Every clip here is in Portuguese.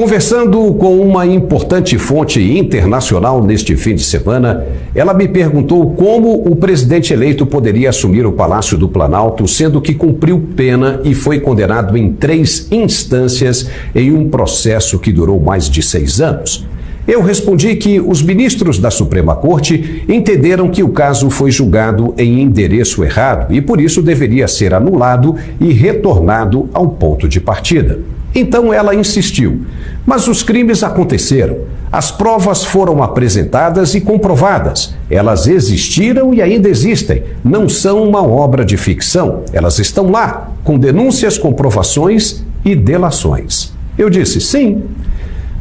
Conversando com uma importante fonte internacional neste fim de semana, ela me perguntou como o presidente eleito poderia assumir o Palácio do Planalto, sendo que cumpriu pena e foi condenado em 3 instâncias em um processo que durou mais de 6 anos. Eu respondi que os ministros da Suprema Corte entenderam que o caso foi julgado em endereço errado e por isso deveria ser anulado e retornado ao ponto de partida. Então ela insistiu, mas os crimes aconteceram, as provas foram apresentadas e comprovadas, elas existiram e ainda existem, não são uma obra de ficção, elas estão lá, com denúncias, comprovações e delações. Eu disse sim,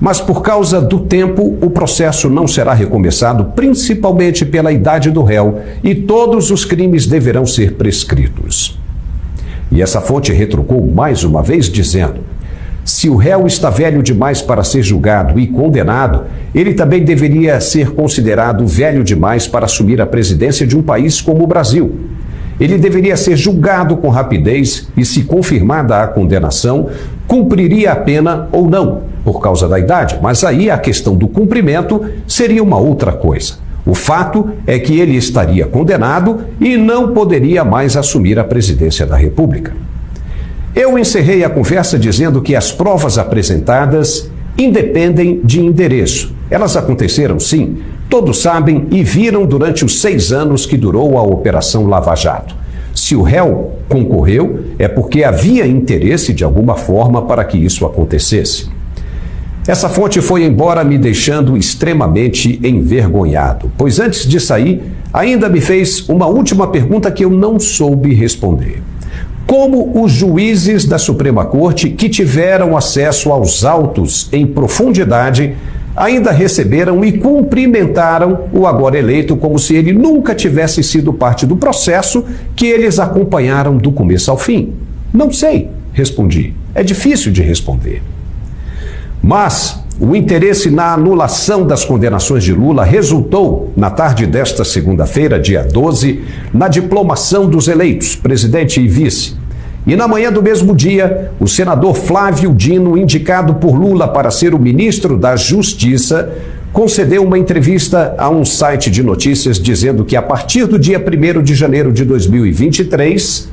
mas por causa do tempo o processo não será recomeçado, principalmente pela idade do réu, e todos os crimes deverão ser prescritos. E essa fonte retrucou mais uma vez dizendo: se o réu está velho demais para ser julgado e condenado, ele também deveria ser considerado velho demais para assumir a presidência de um país como o Brasil. Ele deveria ser julgado com rapidez e, se confirmada a condenação, cumpriria a pena ou não, por causa da idade, mas aí a questão do cumprimento seria uma outra coisa. O fato é que ele estaria condenado e não poderia mais assumir a presidência da República. Eu encerrei a conversa dizendo que as provas apresentadas independem de endereço. Elas aconteceram sim, todos sabem e viram durante os 6 anos que durou a Operação Lava Jato. Se o réu concorreu, é porque havia interesse de alguma forma para que isso acontecesse. Essa fonte foi embora me deixando extremamente envergonhado, pois antes de sair, ainda me fez uma última pergunta que eu não soube responder. Como os juízes da Suprema Corte, que tiveram acesso aos autos em profundidade, ainda receberam e cumprimentaram o agora eleito como se ele nunca tivesse sido parte do processo que eles acompanharam do começo ao fim? Não sei, respondi. É difícil de responder. Mas o interesse na anulação das condenações de Lula resultou, na tarde desta segunda-feira, dia 12, na diplomação dos eleitos, presidente e vice. E na manhã do mesmo dia, o senador Flávio Dino, indicado por Lula para ser o ministro da Justiça, concedeu uma entrevista a um site de notícias dizendo que a partir do dia 1º de janeiro de 2023,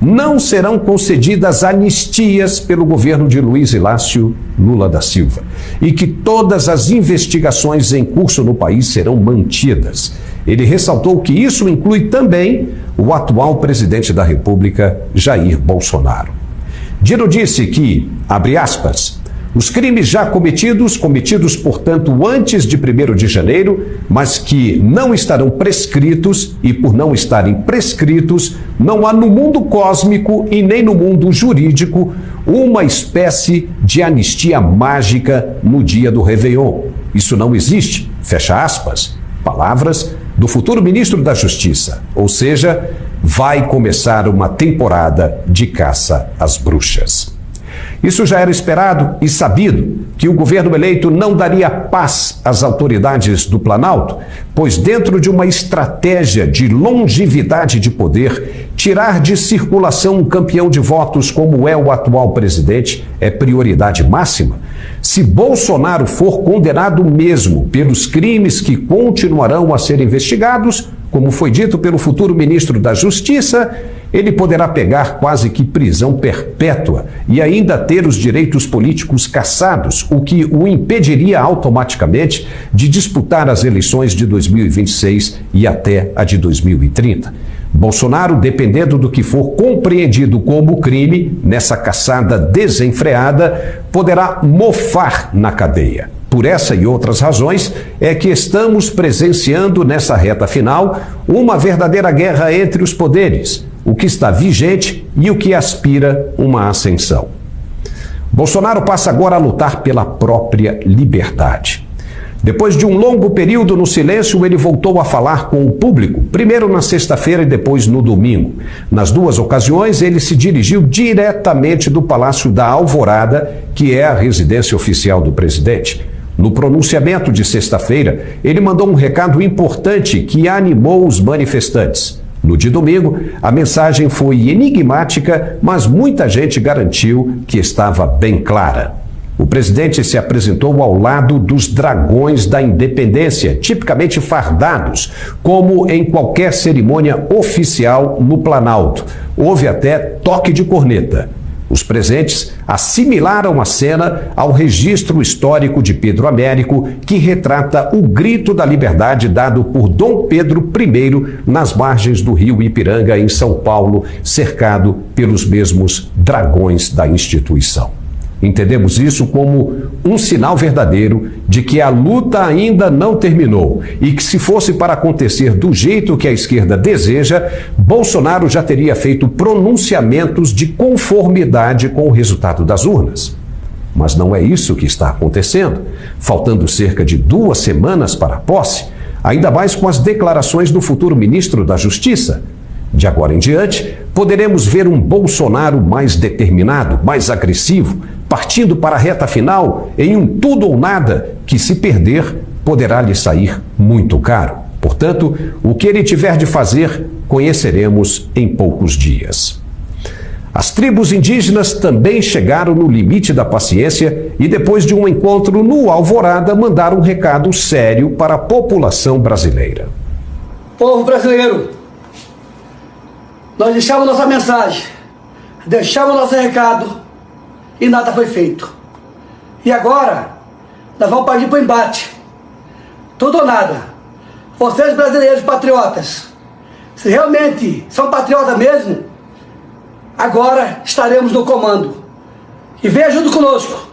não serão concedidas anistias pelo governo de Luiz Inácio Lula da Silva e que todas as investigações em curso no país serão mantidas. Ele ressaltou que isso inclui também o atual presidente da República, Jair Bolsonaro. Dino disse que, abre aspas, os crimes já cometidos, portanto, antes de 1º de janeiro, mas que não estarão prescritos, e por não estarem prescritos, não há no mundo cósmico e nem no mundo jurídico uma espécie de anistia mágica no dia do Réveillon. Isso não existe, fecha aspas. Palavras do futuro ministro da Justiça, ou seja, vai começar uma temporada de caça às bruxas. Isso já era esperado e sabido que o governo eleito não daria paz às autoridades do Planalto, pois dentro de uma estratégia de longevidade de poder, tirar de circulação um campeão de votos como é o atual presidente é prioridade máxima. Se Bolsonaro for condenado mesmo pelos crimes que continuarão a ser investigados, como foi dito pelo futuro ministro da Justiça, ele poderá pegar quase que prisão perpétua e ainda ter os direitos políticos cassados, o que o impediria automaticamente de disputar as eleições de 2026 e até a de 2030. Bolsonaro, dependendo do que for compreendido como crime, nessa caçada desenfreada, poderá mofar na cadeia. Por essa e outras razões, é que estamos presenciando nessa reta final uma verdadeira guerra entre os poderes, o que está vigente e o que aspira uma ascensão. Bolsonaro passa agora a lutar pela própria liberdade. Depois de um longo período no silêncio, ele voltou a falar com o público, primeiro na sexta-feira e depois no domingo. Nas 2 ocasiões, ele se dirigiu diretamente do Palácio da Alvorada, que é a residência oficial do presidente. No pronunciamento de sexta-feira, ele mandou um recado importante que animou os manifestantes. No de domingo, a mensagem foi enigmática, mas muita gente garantiu que estava bem clara. O presidente se apresentou ao lado dos dragões da independência, tipicamente fardados, como em qualquer cerimônia oficial no Planalto. Houve até toque de corneta. Os presentes assimilaram a cena ao registro histórico de Pedro Américo, que retrata o grito da liberdade dado por Dom Pedro I nas margens do rio Ipiranga, em São Paulo, cercado pelos mesmos dragões da instituição. Entendemos isso como um sinal verdadeiro de que a luta ainda não terminou e que, se fosse para acontecer do jeito que a esquerda deseja, Bolsonaro já teria feito pronunciamentos de conformidade com o resultado das urnas. Mas não é isso que está acontecendo. Faltando cerca de 2 semanas para a posse, ainda mais com as declarações do futuro ministro da Justiça. De agora em diante, poderemos ver um Bolsonaro mais determinado, mais agressivo, partindo para a reta final em um tudo ou nada que, se perder, poderá lhe sair muito caro. Portanto, o que ele tiver de fazer, conheceremos em poucos dias. As tribos indígenas também chegaram no limite da paciência e, depois de um encontro no Alvorada, mandaram um recado sério para a população brasileira. Povo brasileiro, nós deixamos nossa mensagem, deixamos nosso recado e nada foi feito. E agora, nós vamos partir para o embate. Tudo ou nada. Vocês brasileiros patriotas, se realmente são patriotas mesmo, agora estaremos no comando. E venha junto conosco,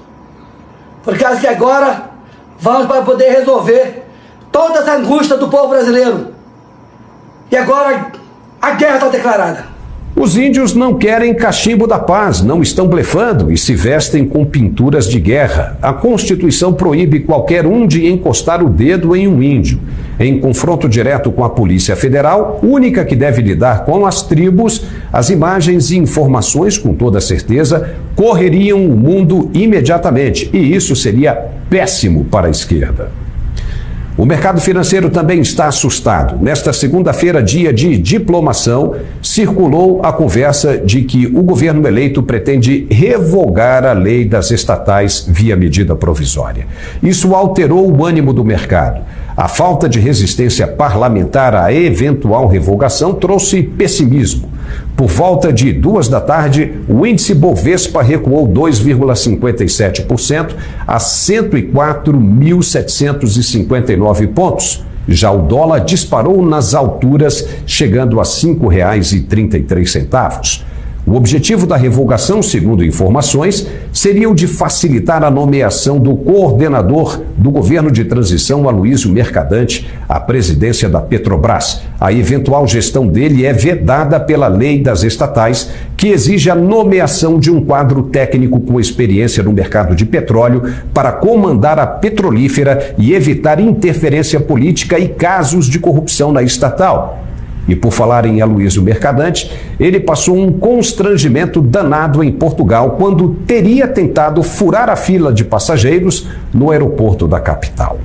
porque acho que agora vamos para poder resolver toda essa angústia do povo brasileiro. E agora a guerra está declarada. Os índios não querem cachimbo da paz, não estão blefando e se vestem com pinturas de guerra. A Constituição proíbe qualquer um de encostar o dedo em um índio. Em confronto direto com a Polícia Federal, única que deve lidar com as tribos, as imagens e informações, com toda certeza, correriam o mundo imediatamente. E isso seria péssimo para a esquerda. O mercado financeiro também está assustado. Nesta segunda-feira, dia de diplomação, circulou a conversa de que o governo eleito pretende revogar a lei das estatais via medida provisória. Isso alterou o ânimo do mercado. A falta de resistência parlamentar à eventual revogação trouxe pessimismo. Por volta de 2 da tarde, o índice Bovespa recuou 2,57% a 104.759 pontos. Já o dólar disparou nas alturas, chegando a R$ 5,33. O objetivo da revogação, segundo informações, seria o de facilitar a nomeação do coordenador do governo de transição, Aloysio Mercadante, à presidência da Petrobras. A eventual gestão dele é vedada pela lei das estatais, que exige a nomeação de um quadro técnico com experiência no mercado de petróleo para comandar a petrolífera e evitar interferência política e casos de corrupção na estatal. E por falar em Aloysio Mercadante, ele passou um constrangimento danado em Portugal quando teria tentado furar a fila de passageiros no aeroporto da capital.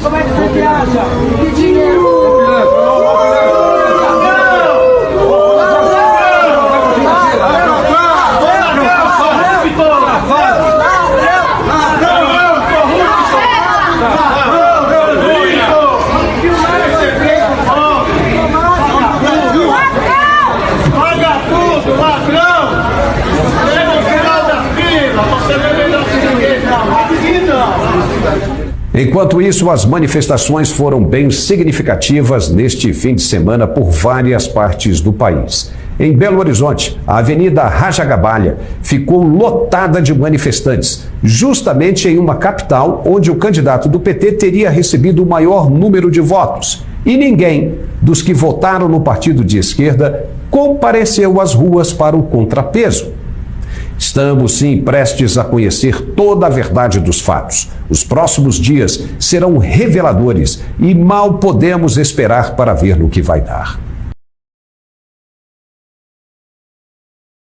Como é que você viaja? Que dinheiro! Enquanto isso, as manifestações foram bem significativas neste fim de semana por várias partes do país. Em Belo Horizonte, a Avenida Rajagabalha ficou lotada de manifestantes, justamente em uma capital onde o candidato do PT teria recebido o maior número de votos. E ninguém dos que votaram no partido de esquerda compareceu às ruas para o contrapeso. Estamos, sim, prestes a conhecer toda a verdade dos fatos. Os próximos dias serão reveladores e mal podemos esperar para ver no que vai dar.